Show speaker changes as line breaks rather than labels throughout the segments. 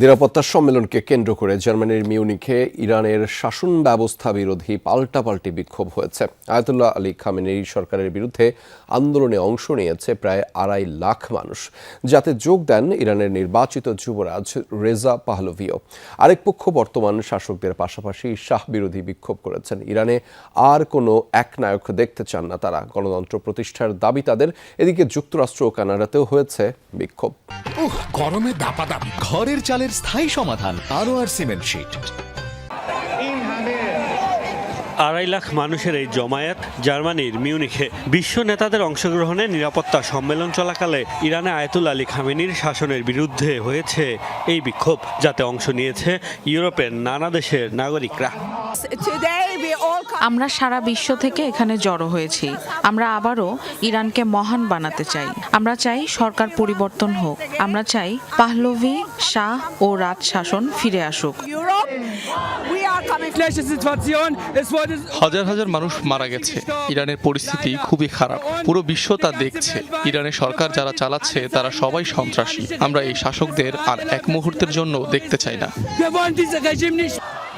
নিরাপত্তা সম্মেলনকে কেন্দ্র করে জার্মানির মিউনিখে ইরানের শাসন ব্যবস্থা বিরোধী পাল্টাপাল্টি বিক্ষোভ হয়েছে। আয়াতুল্লাহ আলী খামেনেয়ি সরকারের বিরুদ্ধে আন্দোলনে অংশ নিয়েছে প্রায় ২.৫ লাখ মানুষ, যাতে যোগ দেন ইরানের নির্বাচিত যুবরাজ রেজা পাহলভিও। আরেক পক্ষ বর্তমান শাসকদের পাশাপাশি শাহ বিরোধী বিক্ষোভ করেছেন। ইরানে আর কোনো একনায়ক দেখতে চান না তারা। গণতন্ত্র প্রতিষ্ঠার দাবি তাদের। এদিকে যুক্তরাষ্ট্র ও কানাডাতেও হয়েছে বিক্ষোভ।
গরমে দাপাদাপি, ঘরের চালের স্থায়ী সমাধান আনোয়ার সিমেন্ট শীট।
২.৫ লাখ মানুষের এই জমায়েত জার্মানির মিউনিখে বিশ্ব নেতাদের অংশগ্রহণে নিরাপত্তা সম্মেলন চলাকালে ইরানে আয়াতুল্লাহ আলী খামেনির শাসনের বিরুদ্ধে হয়েছে এই বিক্ষোভ, যাতে অংশ নিয়েছে ইউরোপের নানা দেশের নাগরিকরা।
আমরা সারা বিশ্ব থেকে এখানে জড়ো হয়েছি। আমরা আবারও ইরানকে মহান বানাতে চাই। আমরা চাই সরকার পরিবর্তন হোক। আমরা চাই পাহলভি, শাহ ও রাজ শাসন ফিরে আসুক।
হাজার হাজার মানুষ মারা গেছে। ইরানের পরিস্থিতি খুবই খারাপ। পুরো বিশ্ব তা দেখছে। ইরানের সরকার যারা চালাচ্ছে তারা সবাই সন্ত্রাসী। আমরা এই শাসকদের আর এক মুহূর্তের জন্য দেখতে চাই না।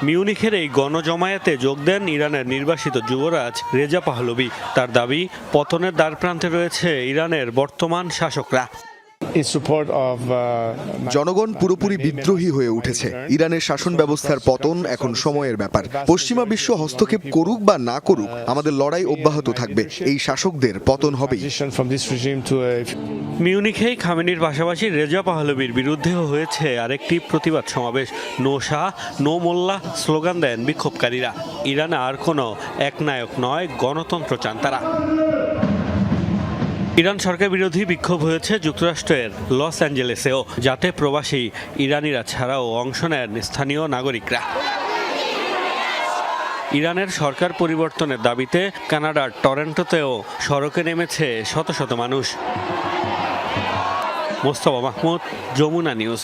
মিউনিখের এই গণজমায়েতে যোগ দেন ইরানের নির্বাসিত যুবরাজ রেজা পাহলভি। তার দাবি, পতনের দ্বারপ্রান্তে রয়েছে ইরানের বর্তমান শাসকরা।
জনগণ পুরোপুরি বিদ্রোহী হয়ে উঠেছে। ইরানের শাসন ব্যবস্থার পতন এখন সময়ের ব্যাপার। পশ্চিমা বিশ্ব হস্তক্ষেপ করুক বা না করুক, আমাদের লড়াই অব্যাহত থাকবে। এই শাসকদের পতন হবেই।
মিউনিখেই খামেনির পাশাপাশি রেজা পাহলভির বিরুদ্ধেও হয়েছে আরেকটি প্রতিবাদ সমাবেশ। নো শাহ, নো মোল্লা স্লোগান দেন বিক্ষোভকারীরা। ইরানে আর কোনো একনায়ক নয়, গণতন্ত্র চান তারা। ইরান সরকার বিরোধী বিক্ষোভ হয়েছে যুক্তরাষ্ট্রের লস অ্যাঞ্জেলেসেও, যাতে প্রবাসী ইরানিরা ছাড়াও অংশ নেন স্থানীয় নাগরিকরা। ইরানের সরকার পরিবর্তনের দাবিতে কানাডার টরন্টোতেও সড়কে নেমেছে শত শত মানুষ। মোস্তফা মাহমুদ, যমুনা নিউজ।